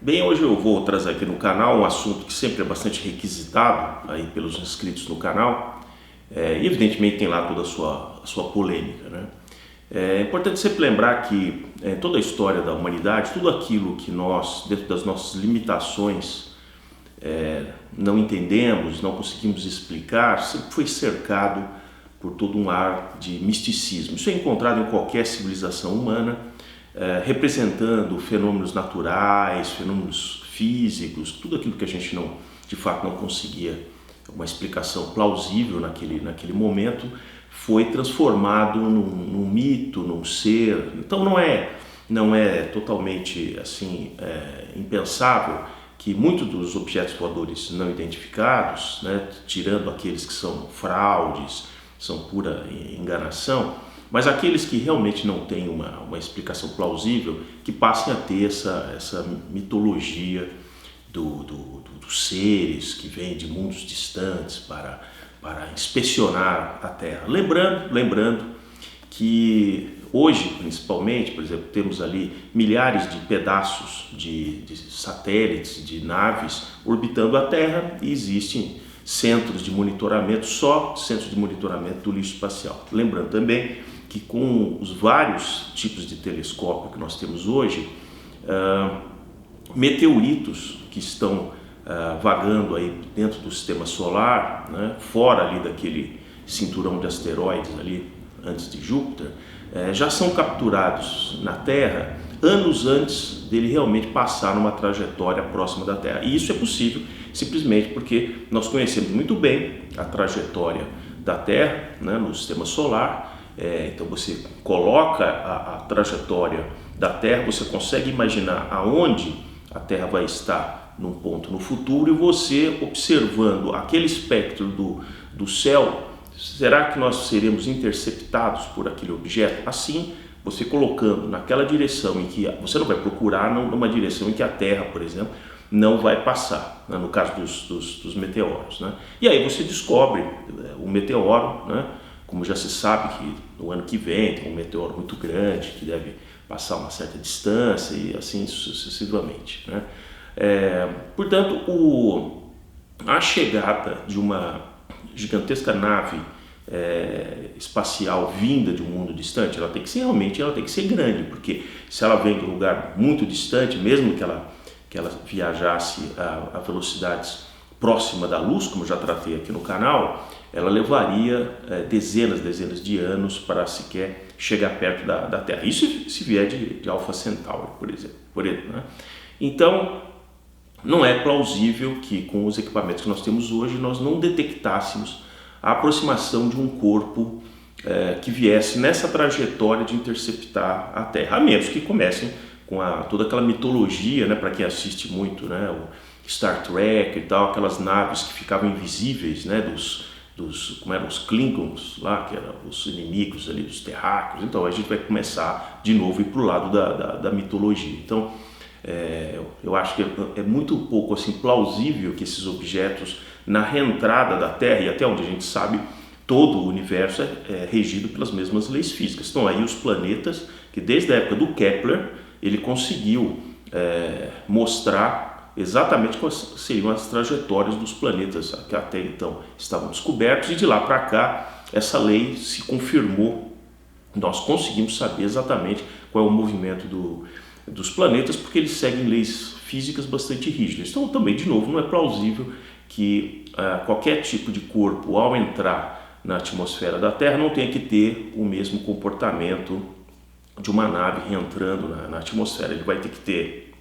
Bem, hoje eu vou trazer aqui no canal um assunto que sempre é bastante requisitado aí pelos inscritos no canal, e evidentemente tem lá toda a sua polêmica, né? É importante sempre lembrar que toda a história da humanidade, tudo aquilo que nós, dentro das nossas limitações, não entendemos, não conseguimos explicar, sempre foi cercado por todo um ar de misticismo. Isso é encontrado em qualquer civilização humana, representando fenômenos naturais, fenômenos físicos, tudo aquilo que a gente não, de fato não conseguia uma explicação plausível naquele momento, foi transformado num mito, num ser. Então não é totalmente assim impensável que muitos dos objetos voadores não identificados, né, tirando aqueles que são fraudes, são pura enganação, mas aqueles que realmente não têm uma explicação plausível, que passem a ter essa mitologia dos seres que vêm de mundos distantes para inspecionar a Terra. Lembrando que hoje, principalmente, por exemplo, temos ali milhares de pedaços de satélites, de naves orbitando a Terra, e existem centros de monitoramento, só centros de monitoramento do lixo espacial. Lembrando também que com os vários tipos de telescópio que nós temos hoje, meteoritos que estão vagando aí dentro do sistema solar, né, fora ali daquele cinturão de asteroides ali antes de Júpiter, já são capturados na Terra anos antes dele realmente passar numa trajetória próxima da Terra. E isso é possível simplesmente porque nós conhecemos muito bem a trajetória da Terra, né, no sistema solar. Então você coloca a trajetória da Terra, você consegue imaginar aonde a Terra vai estar num ponto no futuro, e você observando aquele espectro do céu, será que nós seremos interceptados por aquele objeto? Assim, você colocando naquela direção em que você não vai procurar numa direção em que a Terra, por exemplo, não vai passar, né, no caso dos meteoros, né? E aí você descobre o meteoro, né? Como já se sabe que no ano que vem tem um meteoro muito grande que deve passar uma certa distância e assim sucessivamente, né? Portanto, a chegada de uma gigantesca nave espacial vinda de um mundo distante, ela tem que ser grande, porque se ela vem de um lugar muito distante, mesmo que ela viajasse a velocidades próxima da luz, como já tratei aqui no canal, ela levaria dezenas de anos para sequer chegar perto da Terra. Isso se vier de Alpha Centauri, por exemplo. Né? Então, não é plausível que com os equipamentos que nós temos hoje nós não detectássemos a aproximação de um corpo que viesse nessa trajetória de interceptar a Terra, a menos que comecem com toda aquela mitologia, né, para quem assiste muito, né, o Star Trek e tal, aquelas naves que ficavam invisíveis, né, como eram os Klingons lá, que eram os inimigos ali dos terráqueos. Então a gente vai começar de novo a ir para o lado da mitologia. Então eu acho que é muito pouco assim plausível que esses objetos na reentrada da Terra, e até onde a gente sabe, todo o universo é regido pelas mesmas leis físicas. Estão aí os planetas, que desde a época do Kepler ele conseguiu mostrar exatamente quais seriam as trajetórias dos planetas que até então estavam descobertos, e de lá para cá essa lei se confirmou. Nós conseguimos saber exatamente qual é o movimento dos planetas, porque eles seguem leis físicas bastante rígidas. Então também, de novo, não é plausível que qualquer tipo de corpo, ao entrar na atmosfera da Terra, não tenha que ter o mesmo comportamento de uma nave reentrando na atmosfera. Ele vai ter que ter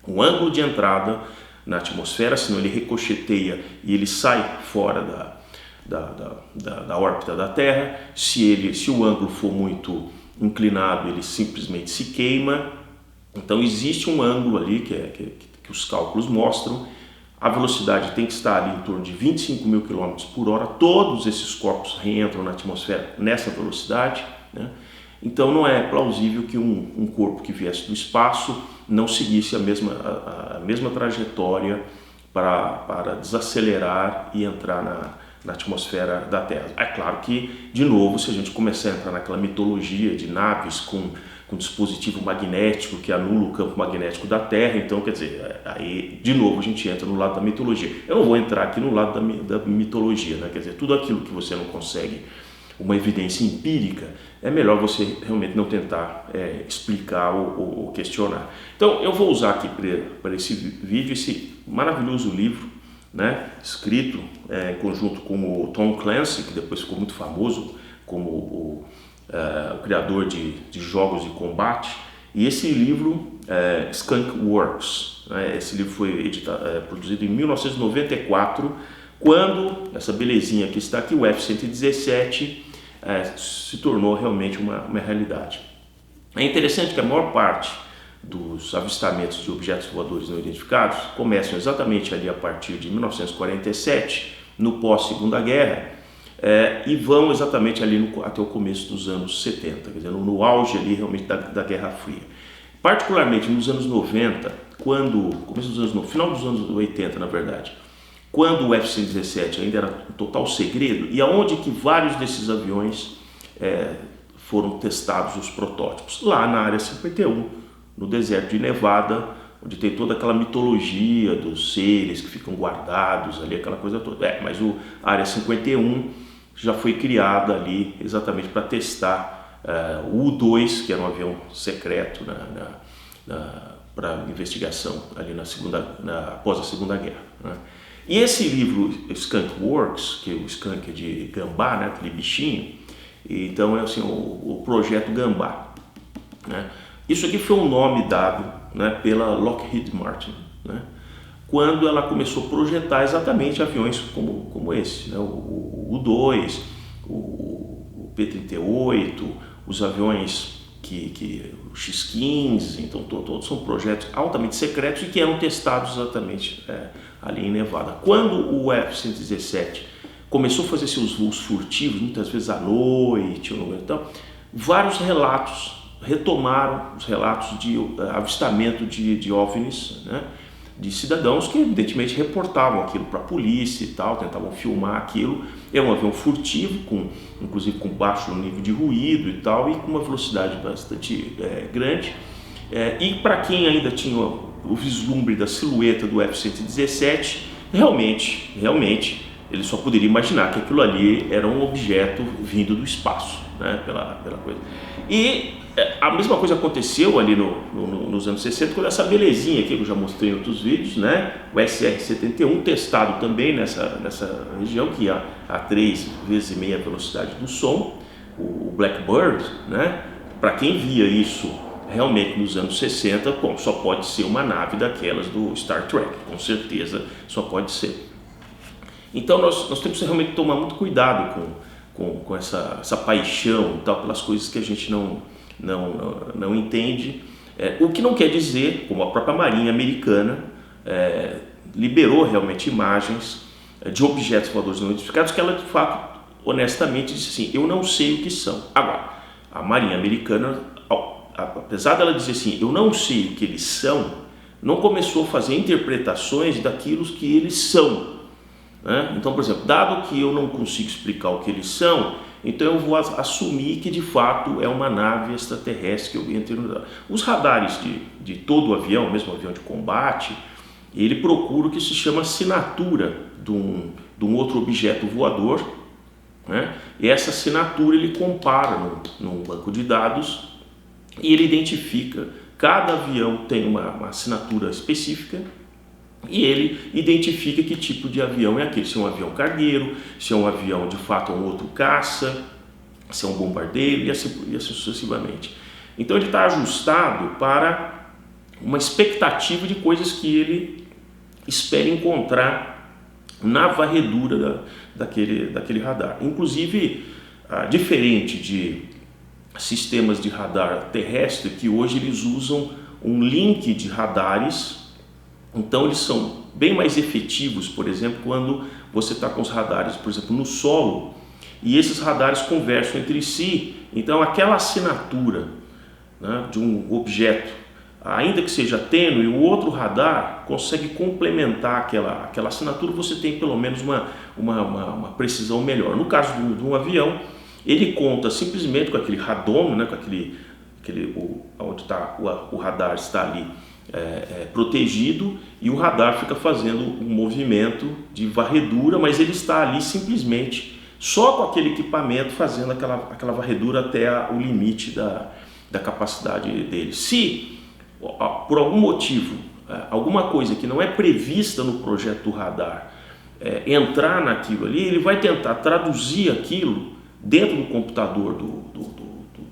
um ângulo de entrada na atmosfera, senão ele ricocheteia e ele sai fora da órbita da Terra. Se o ângulo for muito inclinado, ele simplesmente se queima. Então existe um ângulo ali que os cálculos mostram. A velocidade tem que estar ali em torno de 25 mil km por hora. Todos esses corpos reentram na atmosfera nessa velocidade, né? Então não é plausível que um corpo que viesse do espaço não seguisse a mesma trajetória para desacelerar e entrar na atmosfera da Terra. É claro que, de novo, se a gente começar a entrar naquela mitologia de naves com com dispositivo magnético que anula o campo magnético da Terra. Então, quer dizer, aí de novo a gente entra no lado da mitologia. Eu não vou entrar aqui no lado da mitologia, né? Quer dizer, tudo aquilo que você não consegue uma evidência empírica, é melhor você realmente não tentar explicar ou questionar. Então, eu vou usar aqui para esse vídeo esse maravilhoso livro, né, escrito em conjunto com o Tom Clancy, que depois ficou muito famoso como o criador de jogos de combate. E esse livro, Skunk Works, né, esse livro foi produzido em 1994, quando essa belezinha que está aqui, o F-117, se tornou realmente uma realidade. É interessante que a maior parte dos avistamentos de objetos voadores não identificados começam exatamente ali a partir de 1947, no pós-Segunda Guerra, e vão exatamente ali até o começo dos anos 70, quer dizer, no auge ali realmente da Guerra Fria. Particularmente nos anos 90, final dos anos 80, na verdade, quando o F-117 ainda era um total segredo, e aonde que vários desses aviões foram testados os protótipos? Lá na Área 51, no deserto de Nevada, onde tem toda aquela mitologia dos seres que ficam guardados ali, aquela coisa toda. Mas a Área 51 já foi criada ali exatamente para testar o U-2, que era um avião secreto para investigação ali após a Segunda Guerra, né? E esse livro, Skunk Works, que o skunk é de gambá, né, aquele bichinho, então é assim, o projeto Gambá, né? Isso aqui foi um nome dado, né, pela Lockheed Martin, né, quando ela começou a projetar exatamente aviões como esse, né, o U-2, o P-38, os aviões o X-15, então todos são projetos altamente secretos e que eram testados exatamente ali em Nevada. Quando o F-117 começou a fazer seus voos furtivos, muitas vezes à noite, então, vários relatos retomaram os relatos de avistamento de OVNIs, né, de cidadãos que evidentemente reportavam aquilo para a polícia e tal, tentavam filmar aquilo. É um avião furtivo, inclusive com baixo nível de ruído e tal, e com uma velocidade bastante grande. E para quem ainda tinha o vislumbre da silhueta do F-117, realmente, ele só poderia imaginar que aquilo ali era um objeto vindo do espaço, né, pela coisa. E a mesma coisa aconteceu ali nos anos 60, quando essa belezinha aqui que eu já mostrei em outros vídeos, né, o SR-71, testado também nessa região, que a 3,5 vezes a velocidade do som, o Blackbird, né, para quem via isso realmente nos anos 60, só pode ser uma nave daquelas do Star Trek, com certeza só pode ser. Então nós temos que realmente tomar muito cuidado com essa paixão e tal, pelas coisas que a gente não entende, o que não quer dizer, como a própria Marinha Americana liberou realmente imagens de objetos voadores não identificados, que ela de fato, honestamente, disse assim: eu não sei o que são. Agora, a Marinha Americana, apesar dela dizer assim, eu não sei o que eles são, não começou a fazer interpretações daquilo que eles são, né? Então, por exemplo, dado que eu não consigo explicar o que eles são, então eu vou assumir que de fato é uma nave extraterrestre que eu vi anteriormente. Os radares de todo o avião, mesmo avião de combate, ele procura o que se chama assinatura de um outro objeto voador, né? E essa assinatura ele compara num banco de dados e ele identifica, cada avião tem uma assinatura específica, e ele identifica que tipo de avião é aquele, se é um avião cargueiro, se é um avião de fato um outro caça, se é um bombardeiro e assim sucessivamente. Então ele está ajustado para uma expectativa de coisas que ele espera encontrar na varredura daquele radar. Inclusive, diferente de sistemas de radar terrestre, que hoje eles usam um link de radares. Então eles são bem mais efetivos, por exemplo, quando você está com os radares, por exemplo, no solo, e esses radares conversam entre si. Então aquela assinatura, né, de um objeto, ainda que seja tênue, o outro radar consegue complementar aquela assinatura, você tem pelo menos uma precisão melhor. No caso de um avião, ele conta simplesmente com aquele radome, né, com onde o radar está ali protegido, e o radar fica fazendo um movimento de varredura, mas ele está ali simplesmente só com aquele equipamento fazendo aquela varredura até o limite da capacidade dele. Se por algum motivo, alguma coisa que não é prevista no projeto do radar entrar naquilo ali, ele vai tentar traduzir aquilo dentro do computador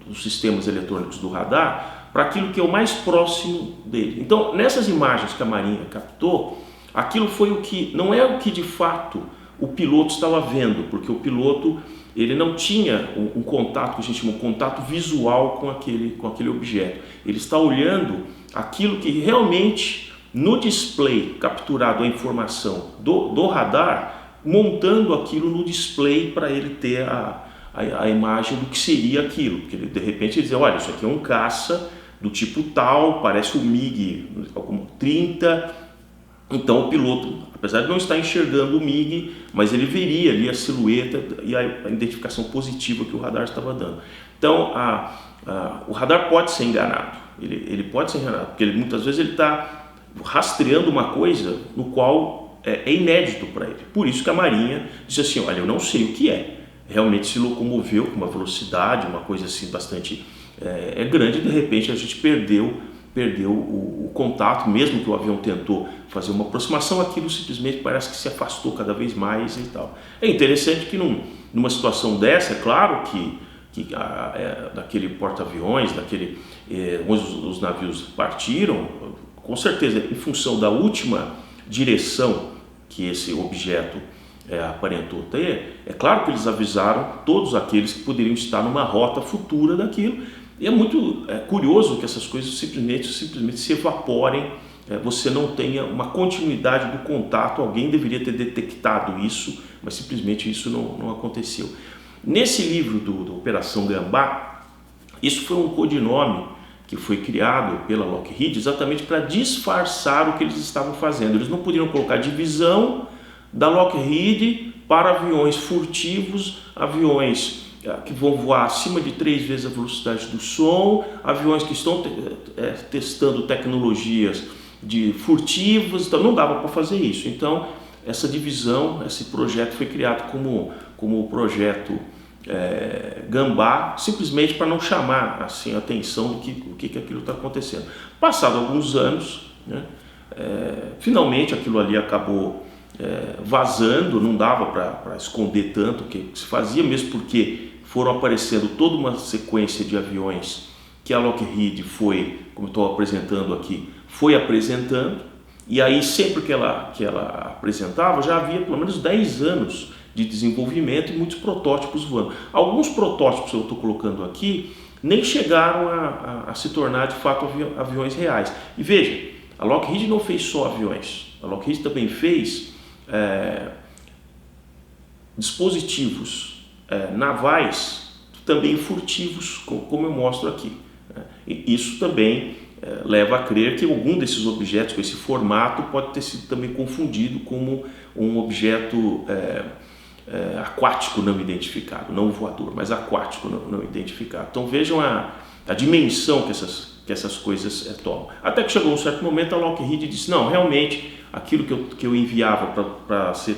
dos sistemas eletrônicos do radar para aquilo que é o mais próximo dele. Então, nessas imagens que a Marinha captou, aquilo foi o que não é o que de fato o piloto estava vendo, porque o piloto ele não tinha um contato, que a gente chama de contato visual com aquele objeto. Ele está olhando aquilo que realmente no display capturado a informação do radar, montando aquilo no display para ele ter a imagem do que seria aquilo. Porque ele, de repente ele dizia, olha, isso aqui é um caça do tipo tal, parece o MiG-30. Então o piloto, apesar de não estar enxergando o MiG, mas ele veria ali a silhueta e a identificação positiva que o radar estava dando. Então o radar pode ser enganado, ele pode ser enganado, porque muitas vezes ele está rastreando uma coisa no qual é inédito para ele. Por isso que a Marinha disse assim, olha, eu não sei o que é. Realmente se locomoveu com uma velocidade, uma coisa assim bastante grande, e de repente a gente perdeu o contato, mesmo que o avião tentou fazer uma aproximação, aquilo simplesmente parece que se afastou cada vez mais e tal. É interessante que numa situação dessa, é claro que daquele porta-aviões, onde os navios partiram, com certeza, em função da última direção que esse objeto aparentou ter, é claro que eles avisaram todos aqueles que poderiam estar numa rota futura daquilo. E é muito curioso que essas coisas simplesmente se evaporem, você não tenha uma continuidade do contato. Alguém deveria ter detectado isso, mas simplesmente isso não aconteceu. Nesse livro do Operação Gambá, isso foi um codinome que foi criado pela Lockheed exatamente para disfarçar o que eles estavam fazendo. Eles não poderiam colocar divisão da Lockheed para aviões furtivos, aviões que vão voar acima de 3 vezes a velocidade do som, aviões que estão testando tecnologias de furtivas. Então não dava para fazer isso. Então essa divisão, esse projeto foi criado como o projeto Gambá, simplesmente para não chamar assim a atenção do que aquilo está acontecendo. Passado alguns anos, né, finalmente aquilo ali acabou vazando. Não dava para esconder tanto o que se fazia, mesmo porque foram aparecendo toda uma sequência de aviões que a Lockheed foi, como estou apresentando aqui, foi apresentando, e aí sempre que ela apresentava, já havia pelo menos 10 anos de desenvolvimento e muitos protótipos voando. Alguns protótipos que eu estou colocando aqui nem chegaram a se tornar de fato aviões reais. E veja, a Lockheed não fez só aviões, a Lockheed também fez dispositivos navais também furtivos, como eu mostro aqui. E isso também leva a crer que algum desses objetos com esse formato pode ter sido também confundido como um objeto aquático não identificado, não voador, mas aquático não identificado. Então vejam a dimensão que essas coisas tomam. Até que chegou um certo momento, a Lockheed disse, não, realmente aquilo que eu enviava para ser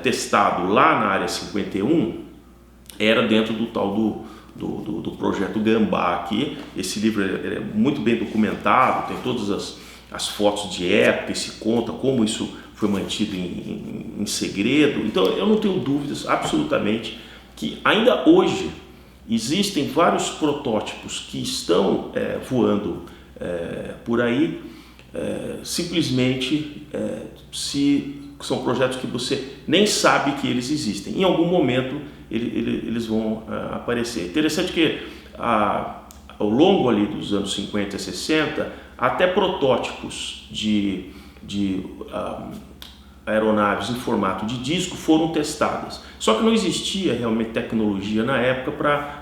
testado lá na Área 51 era dentro do tal do projeto Gambá aqui. Esse livro é muito bem documentado, tem todas as fotos de época, e se conta como isso foi mantido em segredo. Então eu não tenho dúvidas absolutamente que ainda hoje existem vários protótipos que estão voando por aí, simplesmente são projetos que você nem sabe que eles existem. Em algum momento eles vão aparecer. Interessante que ao longo ali dos anos 50 e 60, até protótipos de aeronaves em formato de disco foram testadas. Só que não existia realmente tecnologia na época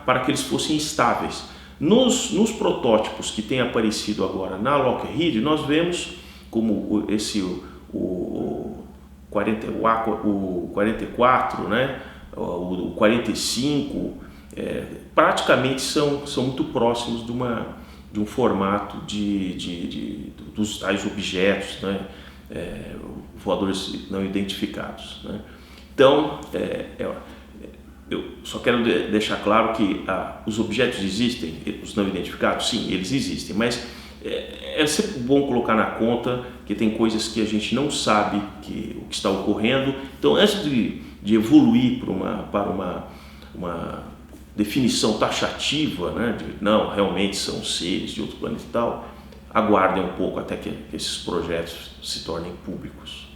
para que eles fossem estáveis. Nos protótipos que têm aparecido agora na Lockheed, nós vemos como o 44, né? O 45 praticamente são muito próximos de um formato dos tais objetos, né? Voadores não identificados, né? Então, eu só quero deixar claro que os objetos existem, os não identificados, sim, eles existem, mas é sempre bom colocar na conta que tem coisas que a gente não sabe o que está ocorrendo. Então, antes de evoluir para uma definição taxativa, né, de não, realmente são seres de outro planeta e tal, aguardem um pouco até que esses projetos se tornem públicos.